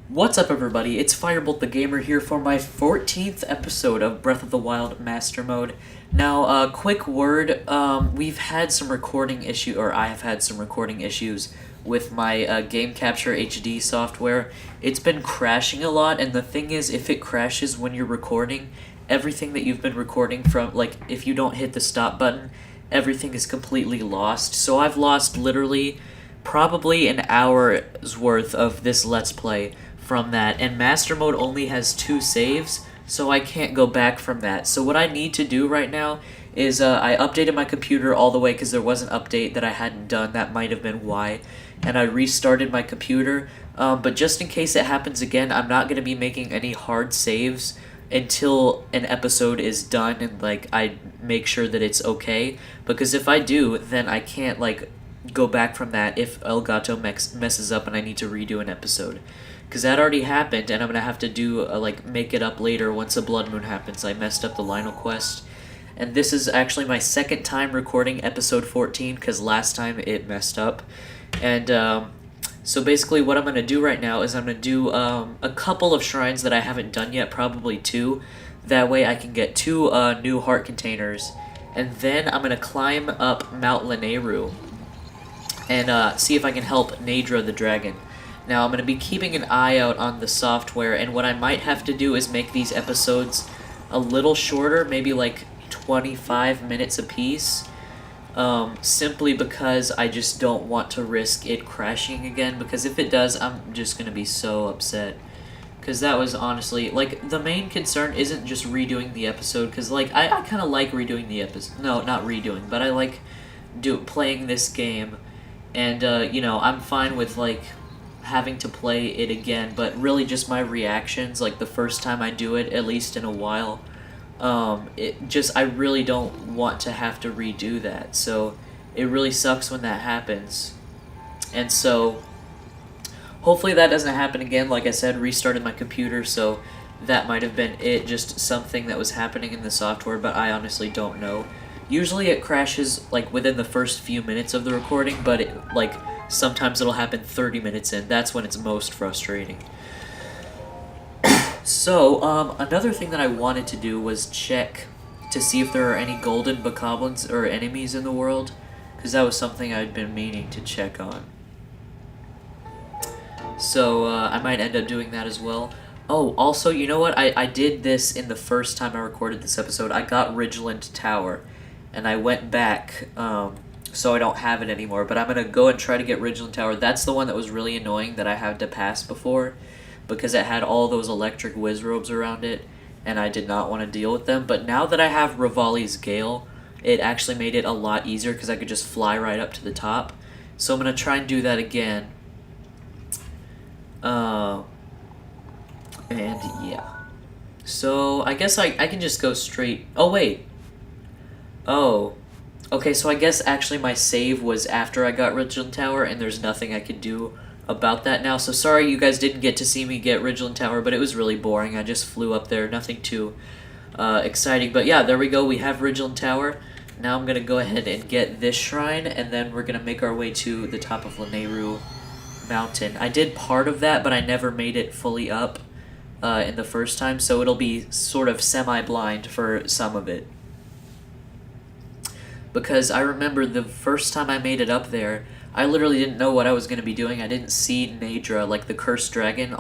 What's up, everybody? It's Firebolt the Gamer here for my 14th episode of Breath of the Wild Master Mode. Now, quick word, we've had some recording or I have had some recording issues with my Game Capture HD software. It's been crashing a lot, and the thing is, if it crashes when you're recording, everything that you've been recording from, like, if you don't hit the stop button, everything is completely lost. So I've lost literally probably an hour's worth of this Let's Play from that, and Master Mode only has 2 saves, so I can't go back from that. So what I need to do right now is I updated my computer all the way because there was an update that I hadn't done. That might have been why, and I restarted my computer. But just in case it happens again, I'm not going to be making any hard saves until an episode is done and like I make sure that it's okay, because if I do, then I can't like go back from that if Elgato messes up and I need to redo an episode. Because that already happened, and I'm gonna have to do like make it up later once a blood moon happens. I messed up the Lionel quest, and this is actually my second time recording episode 14 because last time it messed up. And so basically what I'm gonna do right now is I'm gonna do a couple of shrines that I haven't done yet, probably 2. That way I can get 2 new heart containers, and then I'm gonna climb up Mount Lanayru and see if I can help Naedra the dragon. Now, I'm going to be keeping an eye out on the software, and what I might have to do is make these episodes a little shorter, maybe like 25 minutes apiece, simply because I just don't want to risk it crashing again, because if it does, I'm just going to be so upset. Because that was honestly, like, the main concern isn't just redoing the episode, because, like, I kind of like redoing the episode. No, not redoing, but I like playing this game, and, you know, I'm fine with, like, having to play it again, but really just my reactions, like the first time I do it, at least in a while, I really don't want to have to redo that, so it really sucks when that happens. And so hopefully that doesn't happen again. Like I said, restarted my computer, so that might have been it, just something that was happening in the software, but I honestly don't know. Usually it crashes like within the first few minutes of the recording, but it, like, sometimes it'll happen 30 minutes in. That's when it's most frustrating. So, another thing that I wanted to do was check to see if there are any golden bokoblins or enemies in the world, because that was something I'd been meaning to check on. So, I might end up doing that as well. Oh, also, you know what? I did this in the first time I recorded this episode. I got Ridgeland Tower, and I went back, so I don't have it anymore, but I'm going to go and try to get Ridgeland Tower. That's the one that was really annoying that I had to pass before, because it had all those electric Wizrobes around it, and I did not want to deal with them. But now that I have Revali's Gale, it actually made it a lot easier, because I could just fly right up to the top. So I'm going to try and do that again. And yeah. So I guess I can just go straight... Oh, wait. Oh... Okay, so I guess actually my save was after I got Ridgeland Tower, and there's nothing I could do about that now. So sorry you guys didn't get to see me get Ridgeland Tower, but it was really boring. I just flew up there, nothing too exciting. But yeah, there we go, we have Ridgeland Tower. Now I'm going to go ahead and get this shrine, and then we're going to make our way to the top of Lanayru Mountain. I did part of that, but I never made it fully up in the first time, so it'll be sort of semi-blind for some of it. Because I remember the first time I made it up there, I literally didn't know what I was going to be doing. I didn't see Naedra, like the cursed dragon.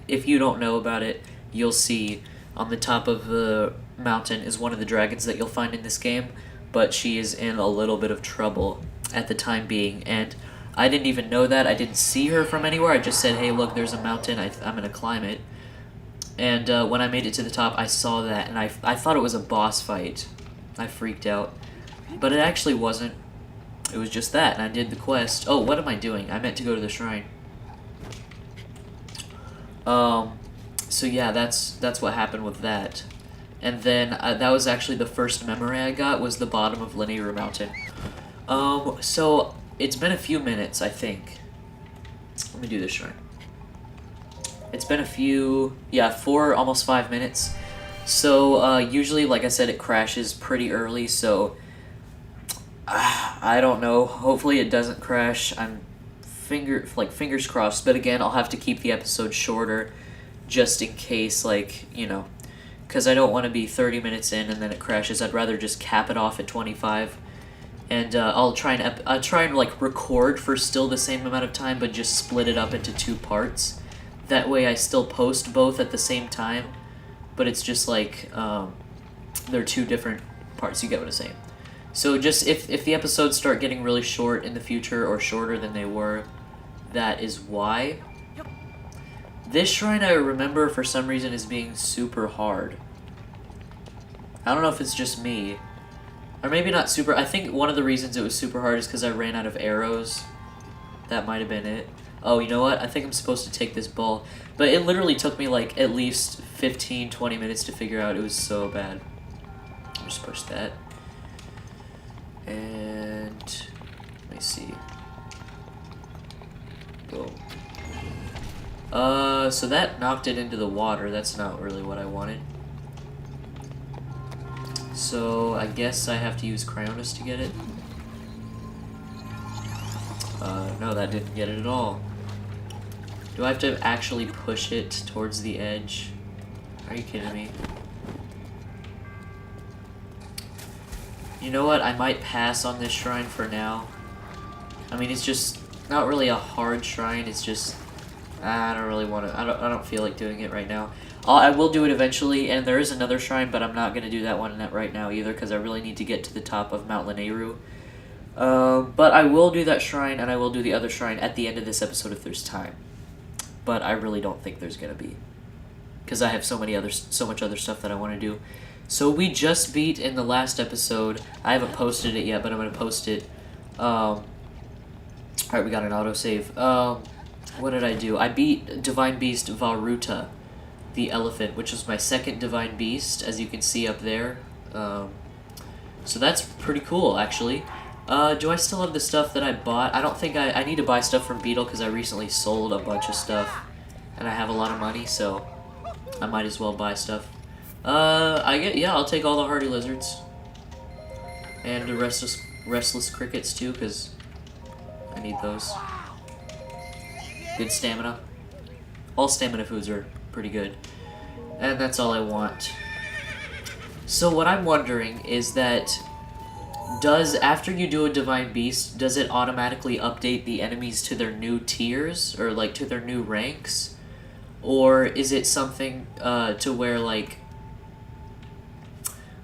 If you don't know about it, you'll see on the top of the mountain is one of the dragons that you'll find in this game, but she is in a little bit of trouble at the time being, and I didn't even know that. I didn't see her from anywhere. I just said, hey, look, there's a mountain. I'm going to climb it. And when I made it to the top, I saw that, and I thought it was a boss fight. I freaked out. But it actually wasn't. It was just that, and I did the quest. Oh, what am I doing? I meant to go to the shrine. So yeah, that's what happened with that. And then that was actually the first memory I got, was the bottom of Lanayru Mountain. So it's been a few minutes, I think. Let me do this shrine. It's been a few, yeah, 4, almost 5 minutes. So usually, like I said, it crashes pretty early, so I don't know. Hopefully it doesn't crash. I'm fingers crossed. But again, I'll have to keep the episode shorter, just in case, like, you know, because I don't want to be 30 minutes in and then it crashes. I'd rather just cap it off at 25. And I'll try and like record for still the same amount of time, but just split it up into 2 parts. That way I still post both at the same time, but it's just like they're 2 different parts. You get what I'm saying? So just if the episodes start getting really short in the future or shorter than they were, that is why. This shrine I remember for some reason is being super hard. I don't know if it's just me. Or maybe not super. I think one of the reasons it was super hard is because I ran out of arrows. That might have been it. Oh, you know what? I think I'm supposed to take this ball. But it literally took me like at least 15, 20 minutes to figure out. It was so bad. Just push that. And let me see. Boom. So that knocked it into the water. That's not really what I wanted. So I guess I have to use Cryonis to get it. No, that didn't get it at all. Do I have to actually push it towards the edge? Are you kidding me? You know what? I might pass on this shrine for now. I mean, it's just not really a hard shrine. It's just I don't really want to. I don't feel like doing it right now. I will do it eventually, and there is another shrine, but I'm not going to do that one right now either because I really need to get to the top of Mount Lanayru. But I will do that shrine, and I will do the other shrine at the end of this episode if there's time. But I really don't think there's going to be, because I have so much other stuff that I want to do. So we just beat in the last episode. I haven't posted it yet, but I'm going to post it. Alright, we got an autosave. What did I do? I beat Divine Beast Varuta, the elephant, which was my second Divine Beast, as you can see up there. So that's pretty cool, actually. Do I still have the stuff that I bought? I don't think I need to buy stuff from Beetle because I recently sold a bunch of stuff, and I have a lot of money, so I might as well buy stuff. Yeah, I'll take all the hardy lizards. And the restless crickets, too, because I need those. Good stamina. All stamina foods are pretty good. And that's all I want. So what I'm wondering is that after you do a Divine Beast, does it automatically update the enemies to their new tiers? Or, like, to their new ranks? Or is it something to where, like...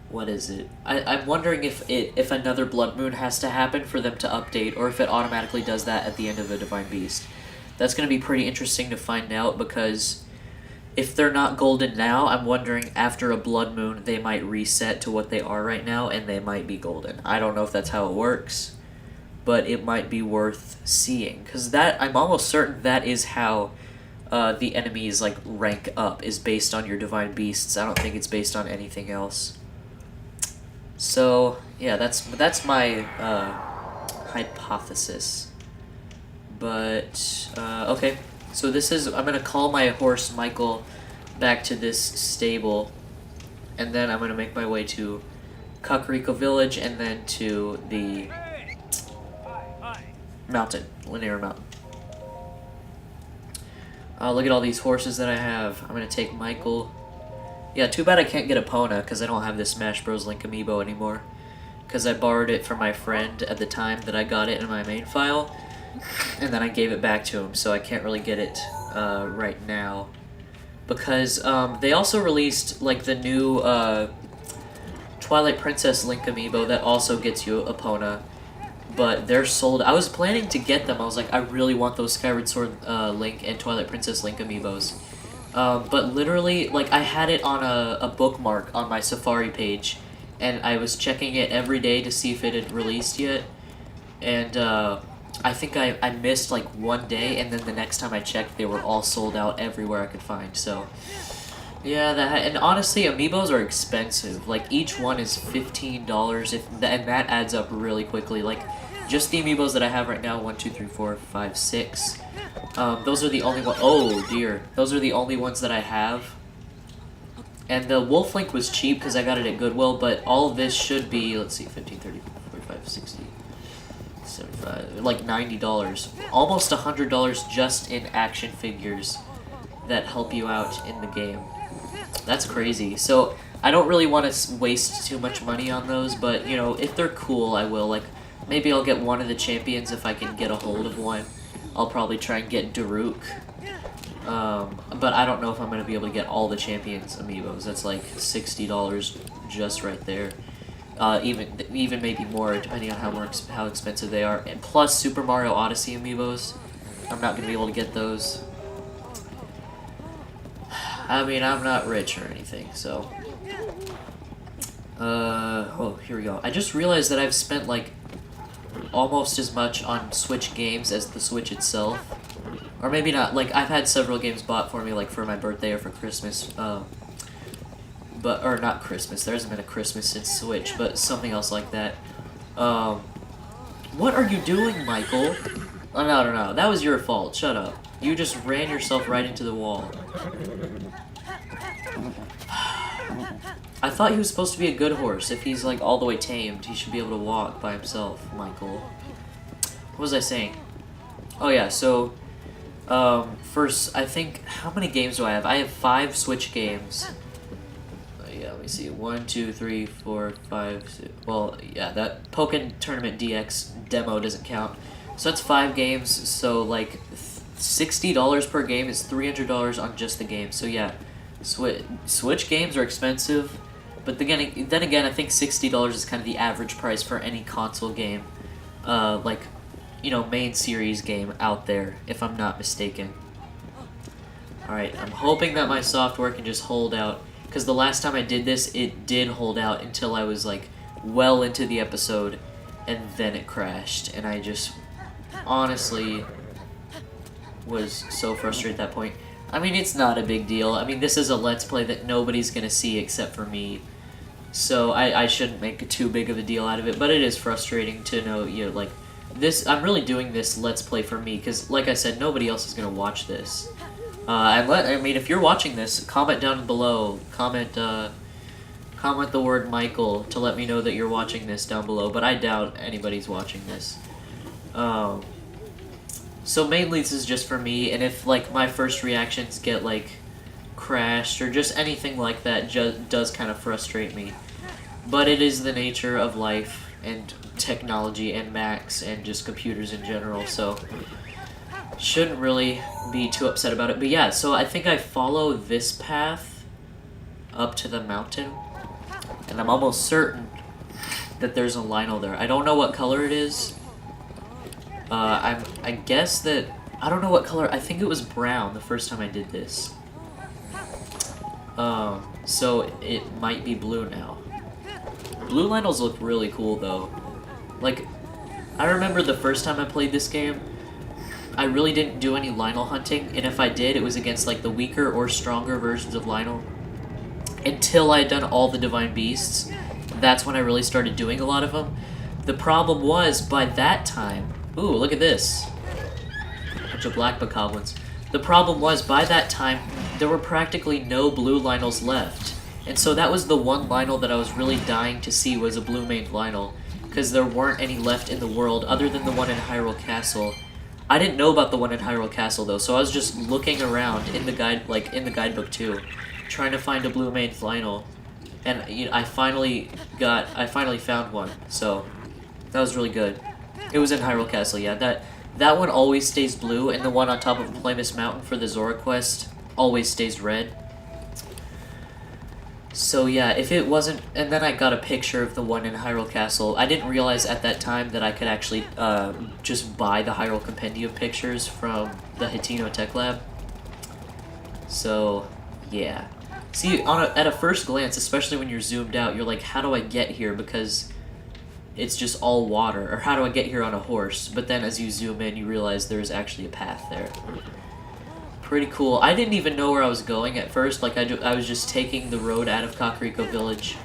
What is it? I'm wondering if another Blood Moon has to happen for them to update, or if it automatically does that at the end of a Divine Beast. That's going to be pretty interesting to find out, because if they're not golden now, I'm wondering after a Blood Moon they might reset to what they are right now, and they might be golden. I don't know if that's how it works, but it might be worth seeing, because I'm almost certain that is how the enemies like rank up, is based on your Divine Beasts. I don't think it's based on anything else. So yeah, that's my hypothesis. But okay, so I'm gonna call my horse Michael back to this stable, and then I'm gonna make my way to KAKARIKO village, and then to the mountain, Lanayru mountain. Look at all these horses that I have. I'm gonna take Michael. Yeah, too bad I can't get Epona, because I don't have this Smash Bros. Link amiibo anymore. Because I borrowed it from my friend at the time that I got it in my main file, and then I gave it back to him, so I can't really get it right now. Because they also released like the new Twilight Princess Link amiibo that also gets you Epona, but they're sold. I was planning to get them. I was like, I really want those Skyward Sword Link and Twilight Princess Link amiibos. But literally, like, I had it on a bookmark on my Safari page, and I was checking it every day to see if it had released yet, and I think I missed like one day, and then the next time I checked, they were all sold out everywhere I could find. So yeah, and honestly, amiibos are expensive. Like, each one is $15, and that adds up really quickly. Like, just the amiibos that I have right now, 1, 2, 3, 4, 5, 6. Those are the only ones. Oh dear, those are the only ones that I have. And the Wolf Link was cheap because I got it at Goodwill, but all of this should be, let's see, 15, 30, 45, 60. $75, like $90, almost $100 just in action figures that help you out in the game. That's crazy. So I don't really want to waste too much money on those, but you know, if they're cool, I will. Like, maybe I'll get one of the champions if I can get a hold of one. I'll probably try and get Daruk. But I don't know if I'm going to be able to get all the champions amiibos. That's like $60 just right there. Even maybe more, depending on how expensive they are. And plus Super Mario Odyssey amiibos. I'm not going to be able to get those. I mean, I'm not rich or anything, so... oh, here we go. I just realized that I've spent, like, almost as much on Switch games as the Switch itself. Or maybe not. Like, I've had several games bought for me, like, for my birthday or for Christmas. Or not Christmas. There hasn't been a Christmas since Switch, but something else like that. What are you doing, Michael? Oh, no. That was your fault. Shut up. You just ran yourself right into the wall. I thought he was supposed to be a good horse. If he's, like, all the way tamed, he should be able to walk by himself, Michael. What was I saying? Oh, yeah, so... first, I think... How many games do I have? I have 5 Switch games. Yeah, let me see. 1, 2, 3, 4, 5... 6. Well, yeah, that Pokken Tournament DX demo doesn't count. So that's 5 games, so, like... $60 per game is $300 on just the game. So yeah, Switch games are expensive, but then again, I think $60 is kind of the average price for any console game, like, you know, main series game out there, if I'm not mistaken. Alright, I'm hoping that my software can just hold out, because the last time I did this, it did hold out until I was, like, well into the episode, and then it crashed, and I just, honestly... was so frustrated at that point. I mean, it's not a big deal. I mean, this is a Let's Play that nobody's gonna see except for me. So I shouldn't make too big of a deal out of it, but it is frustrating to know, you know, like, this, I'm really doing this Let's Play for me, because, like I said, nobody else is gonna watch this. I mean, if you're watching this, comment down below, comment the word Michael to let me know that you're watching this down below, but I doubt anybody's watching this. So mainly this is just for me, and if, like, my first reactions get, like, crashed or just anything like that does kind of frustrate me. But it is the nature of life and technology and Macs and just computers in general, so shouldn't really be too upset about it. But yeah, so I think I follow this path up to the mountain, and I'm almost certain that there's a Lionel there. I don't know what color it is. I guess that, I don't know what color, I think it was brown the first time I did this. So it might be blue now. Blue Lionels look really cool though. Like, I remember the first time I played this game, I really didn't do any Lionel hunting, and if I did, it was against, like, the weaker or stronger versions of Lionel. Until I had done all the Divine Beasts, that's when I really started doing a lot of them. The problem was, by that time... Ooh, look at this. Bunch of black bokoblins. The problem was, by that time, there were practically no blue Lionels left. And so that was the one Lionel that I was really dying to see, was a blue-maned Lionel. Because there weren't any left in the world, other than the one in Hyrule Castle. I didn't know about the one in Hyrule Castle, though, so I was just looking around in the guide, like, in the guidebook, too. Trying to find a blue-maned Lionel. And, you know, I finally found one, so that was really good. It was in Hyrule Castle, yeah. That one always stays blue, and the one on top of Plamis Mountain for the Zora quest always stays red. So yeah, if it wasn't... And then I got a picture of the one in Hyrule Castle. I didn't realize at that time that I could actually just buy the Hyrule Compendium pictures from the Hitino Tech Lab. So, yeah. See, at a first glance, especially when you're zoomed out, you're like, how do I get here? Because... it's just all water, or how do I get here on a horse? But then as you zoom in, you realize there's actually a path there. Pretty cool. I didn't even know where I was going at first. Like, I was just taking the road out of Kakariko Village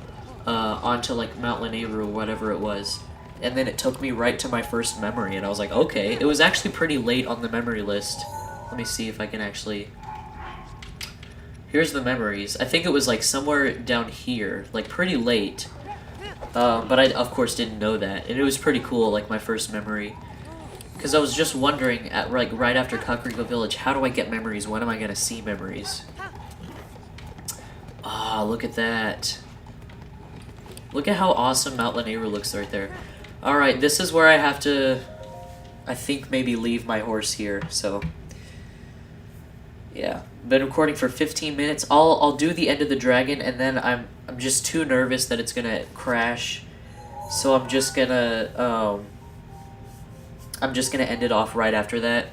onto, like, Mount Lanayru or whatever it was. And then it took me right to my first memory, and I was like, okay. It was actually pretty late on the memory list. Let me see if I can actually... Here's the memories. I think it was, like, somewhere down here. Like, pretty late. But I, of course, didn't know that. And it was pretty cool, like, my first memory. Because I was just wondering, right after Kakariko Village, how do I get memories? When am I going to see memories? Ah, look at that. Look at how awesome Mount Lanayru looks right there. Alright, this is where I have to, I think, maybe leave my horse here, so... Yeah, been recording for 15 minutes. I'll do the end of the dragon, and then I'm just too nervous that it's gonna crash, so I'm just gonna end it off right after that,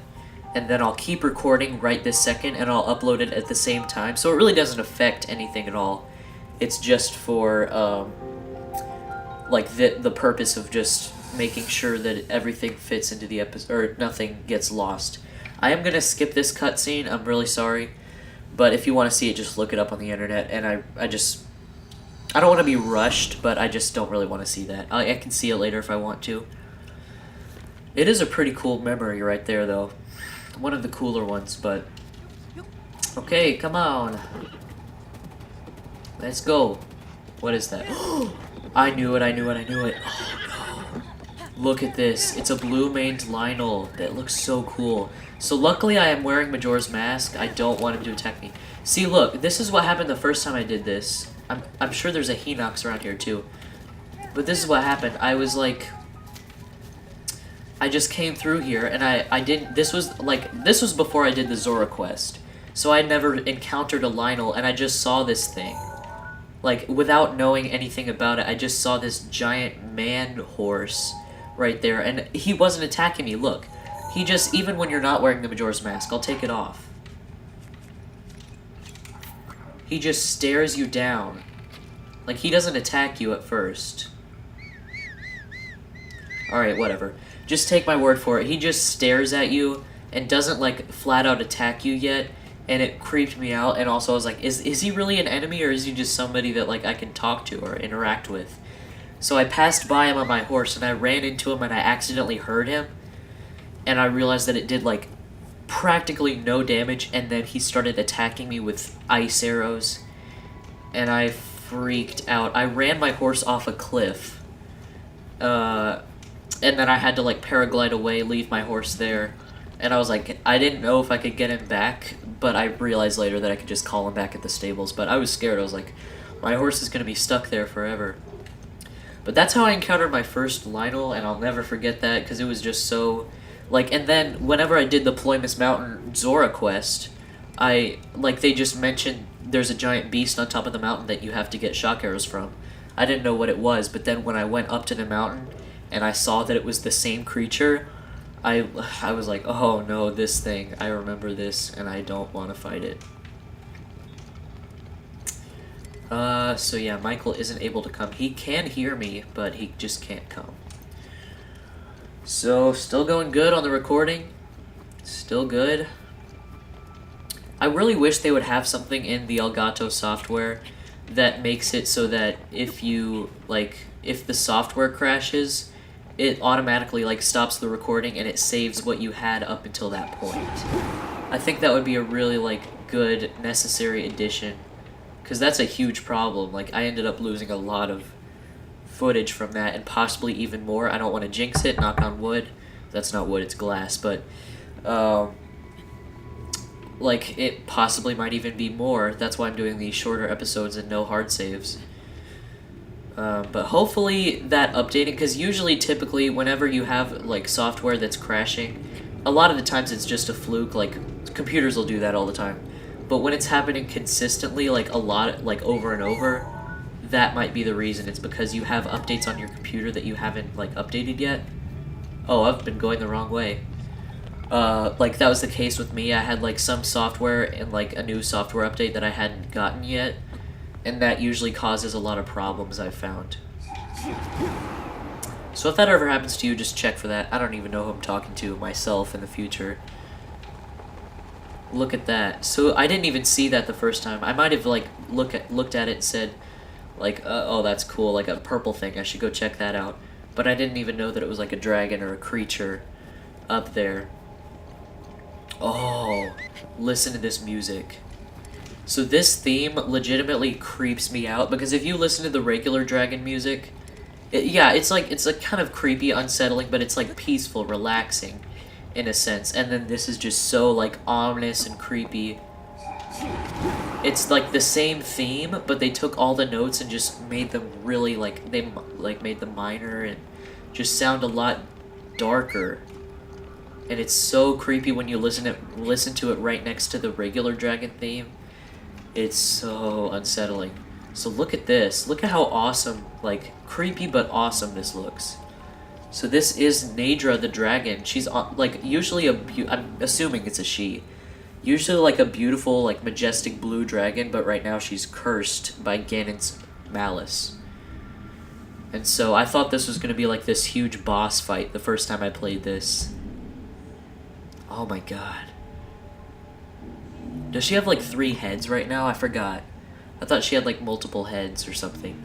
and then I'll keep recording right this second, and I'll upload it at the same time. So it really doesn't affect anything at all. It's just for like the purpose of just making sure that everything fits into the episode, or nothing gets lost. I am gonna skip this cutscene, I'm really sorry, but if you want to see it, just look it up on the internet, and I don't want to be rushed, but I just don't really want to see that. I can see it later if I want to. It is a pretty cool memory right there, though. One of the cooler ones, but... Okay, come on. Let's go. What is that? I knew it. Oh, no. Look at this. It's a blue-maned Lionel. That looks so cool. So luckily I am wearing Majora's Mask. I don't want him to attack me. See, look. This is what happened the first time I did this. I'm sure there's a Hinox around here, too. But this is what happened. I was like... I just came through here, and I didn't... This was before I did the Zora quest. So I never encountered a Lionel, and I just saw this thing. Like, without knowing anything about it, I just saw this giant man horse right there, and he wasn't attacking me, look. He just, even when you're not wearing the Majora's Mask, I'll take it off. He just stares you down. Like, he doesn't attack you at first. Alright, whatever. Just take my word for it. He just stares at you and doesn't, like, flat out attack you yet. And it creeped me out. And also I was like, is he really an enemy, or is he just somebody that, like, I can talk to or interact with? So I passed by him on my horse, and I ran into him, and I accidentally hurt him. And I realized that it did, like, practically no damage. And then he started attacking me with ice arrows. And I freaked out. I ran my horse off a cliff. And then I had to, like, paraglide away, leave my horse there. And I was like, I didn't know if I could get him back, but I realized later that I could just call him back at the stables. But I was scared. I was like, my horse is going to be stuck there forever. But that's how I encountered my first Lionel, and I'll never forget that, because it was just so... Like, and then whenever I did the Ploymus Mountain Zora quest, they just mentioned there's a giant beast on top of the mountain that you have to get shock arrows from. I didn't know what it was, but then when I went up to the mountain and I saw that it was the same creature, I was like, oh no, this thing, I remember this, and I don't want to fight it. So yeah, Michael isn't able to come. He can hear me, but he just can't come. So, still going good on the recording. Still good. I really wish they would have something in the Elgato software that makes it so that if you, like, if the software crashes, it automatically, like, stops the recording and it saves what you had up until that point. I think that would be a really, like, good, necessary addition, because that's a huge problem. Like, I ended up losing a lot of footage from that, and possibly even more. I don't want to jinx it, knock on wood. That's not wood, it's glass, but, like, it possibly might even be more. That's why I'm doing these shorter episodes and no hard saves. But hopefully that updating, because usually, typically, whenever you have, like, software that's crashing, a lot of the times it's just a fluke. Like, computers will do that all the time. But when it's happening consistently, like, a lot, like, over and over, that might be the reason. It's because you have updates on your computer that you haven't, like, updated yet. Oh, I've been going the wrong way. Like, that was the case with me. I had, like, some software and, like, a new software update that I hadn't gotten yet. And that usually causes a lot of problems, I've found. So if that ever happens to you, just check for that. I don't even know who I'm talking to myself in the future. Look at that. So I didn't even see that the first time. I might have, like, looked at it and said, like, oh, that's cool, like a purple thing. I should go check that out. But I didn't even know that it was like a dragon or a creature up there. Oh, listen to this music. So this theme legitimately creeps me out, because if you listen to the regular dragon music, Yeah, it's like kind of creepy, unsettling, but it's like peaceful, relaxing, in a sense. And then this is just so like ominous and creepy. It's like the same theme, but they took all the notes and just made them really like made them minor and just sound a lot darker. And it's so creepy when you listen to it right next to the regular dragon theme. It's so unsettling. So look at this. Look at how awesome, like creepy but awesome this looks. So this is Nadra the dragon. She's like usually I'm assuming it's a she. Usually like a beautiful, like majestic blue dragon, but right now she's cursed by Ganon's malice. And so I thought this was going to be like this huge boss fight the first time I played this. Oh my god. Does she have like 3 heads right now? I forgot. I thought she had like multiple heads or something.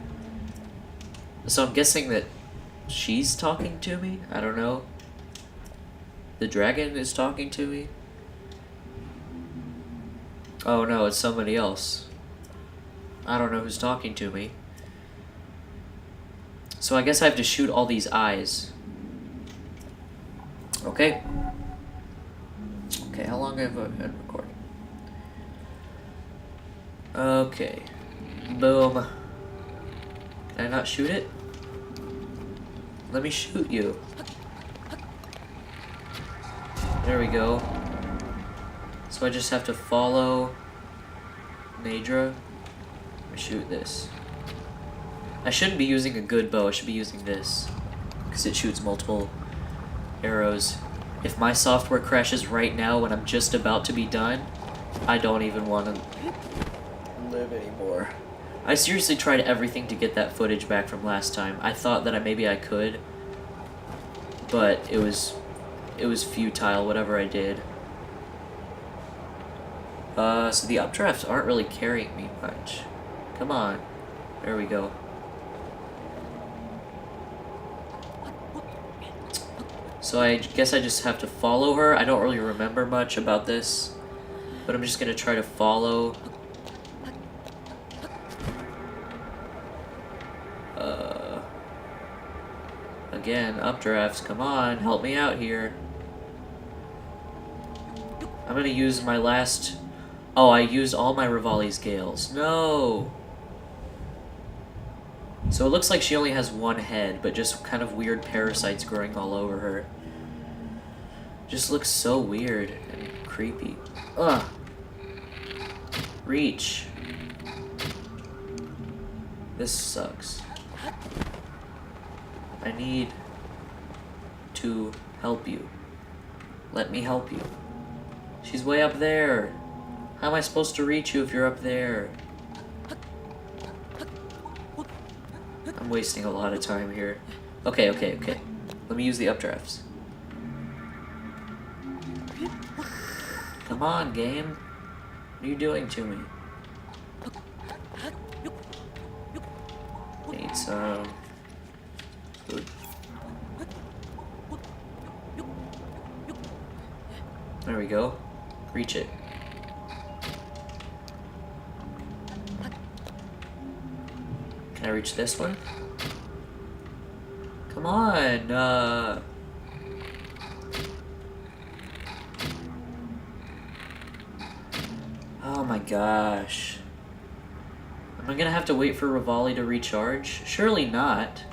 So I'm guessing that she's talking to me? I don't know. The dragon is talking to me? Oh no, it's somebody else. I don't know who's talking to me. So I guess I have to shoot all these eyes. Okay. Okay, how long have I been recording? Okay. Boom. Can I not shoot it? Let me shoot you. There we go. So I just have to follow Nadra. Let me shoot this. I shouldn't be using a good bow, I should be using this. Because it shoots multiple arrows. If my software crashes right now when I'm just about to be done, I don't even want to live anymore. I seriously tried everything to get that footage back from last time. I thought that maybe I could, but it was futile, whatever I did. So the updrafts aren't really carrying me much. Come on. There we go. So I guess I just have to follow her. I don't really remember much about this, but I'm just gonna try to follow. Again, updrafts, come on, help me out here. I'm gonna use my last... Oh, I used all my Rivali's Gales. No! So it looks like she only has 1 head, but just kind of weird parasites growing all over her. Just looks so weird and creepy. Ugh! Reach. This sucks. I need to help you. Let me help you. She's way up there. How am I supposed to reach you if you're up there? I'm wasting a lot of time here. Okay. Let me use the updrafts. Come on, game. What are you doing to me? Need some food. There we go. Reach it. Can I reach this one? Come on, Oh my gosh. Am I gonna have to wait for Rivali to recharge? Surely not.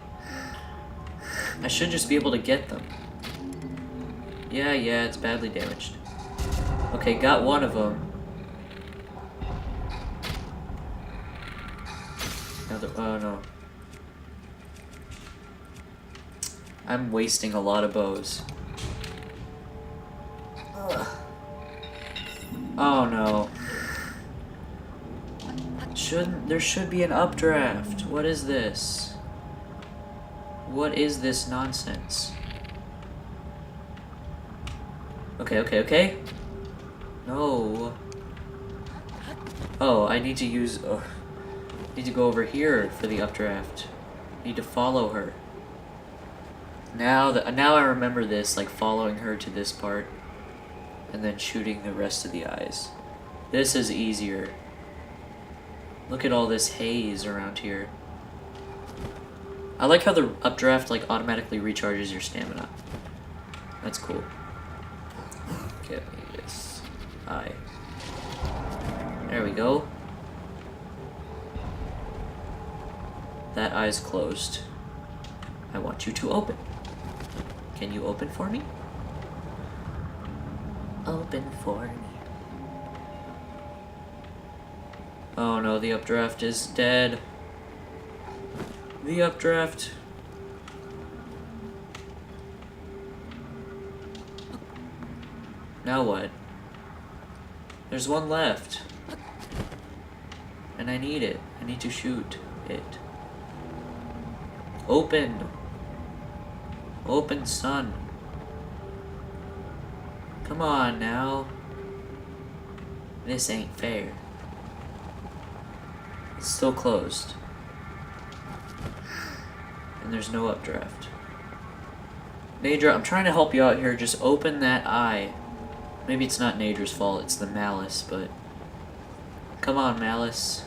I should just be able to get them. Yeah, it's badly damaged. Okay, got one of them. Oh no. I'm wasting a lot of bows. Ugh. Oh no. There should be an updraft. What is this? What is this nonsense? Okay. No. Oh, I need to use... need to go over here for the updraft. Need to follow her. Now I remember this, like following her to this part, and then shooting the rest of the eyes. This is easier. Look at all this haze around here. I like how the updraft like automatically recharges your stamina. That's cool. Get me this eye. There we go. That eye's closed. I want you to open. Can you open for me? Open for me. Oh no, the updraft is dead. The updraft. Now what? There's one left. And I need it. I need to shoot it. Open. Open, son. Come on now. This ain't fair. It's still closed. And there's no updraft. Nadra, I'm trying to help you out here. Just open that eye. Maybe it's not Nadra's fault, it's the Malice, but... Come on, Malice.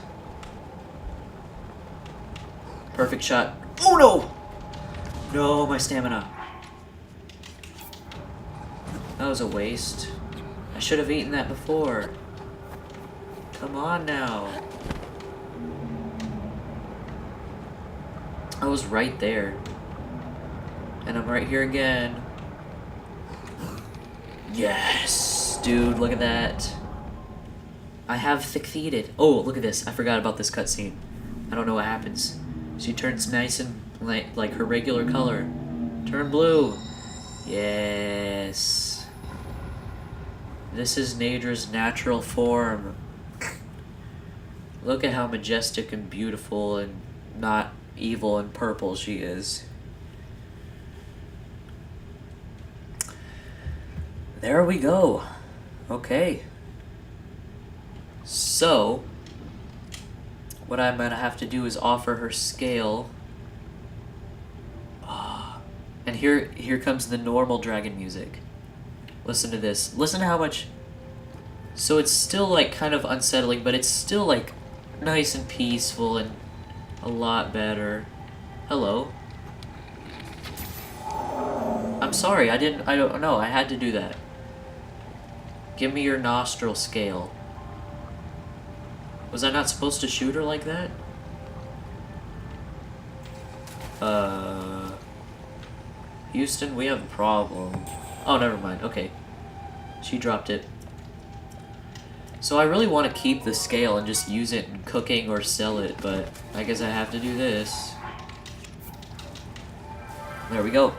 Perfect shot. Oh no! No, my stamina. That was a waste. I should have eaten that before. Come on now. I was right there. And I'm right here again. Yes! Dude, look at that. I have succeeded. Oh, look at this. I forgot about this cutscene. I don't know what happens. She turns nice and like her regular color. Turn blue. Yes. This is Nadra's natural form. Look at how majestic and beautiful and not evil and purple she is. There we go. Okay. So, what I'm gonna have to do is offer her scale. And here comes the normal dragon music. Listen to this. Listen to how much... So it's still like kind of unsettling, but it's still like nice and peaceful and a lot better. Hello. I'm sorry, I don't know, I had to do that. Give me your nostril scale. Was I not supposed to shoot her like that? Houston, we have a problem. Oh, never mind, okay. She dropped it. So I really want to keep the scale and just use it in cooking or sell it, but I guess I have to do this. There we go.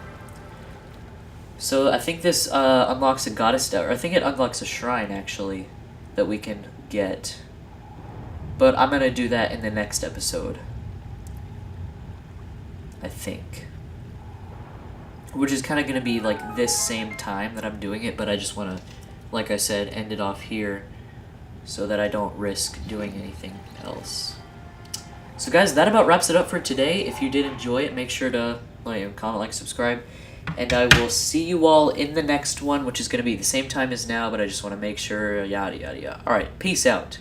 So I think this unlocks a goddess, or I think it unlocks a shrine actually that we can get. But I'm gonna do that in the next episode. I think. Which is kind of gonna be like this same time that I'm doing it, but I just wanna, like I said, end it off here so that I don't risk doing anything else. So guys, that about wraps it up for today. If you did enjoy it, make sure to comment, like, subscribe. And I will see you all in the next one, which is going to be the same time as now, but I just want to make sure, yada, yada, yada. Alright, peace out.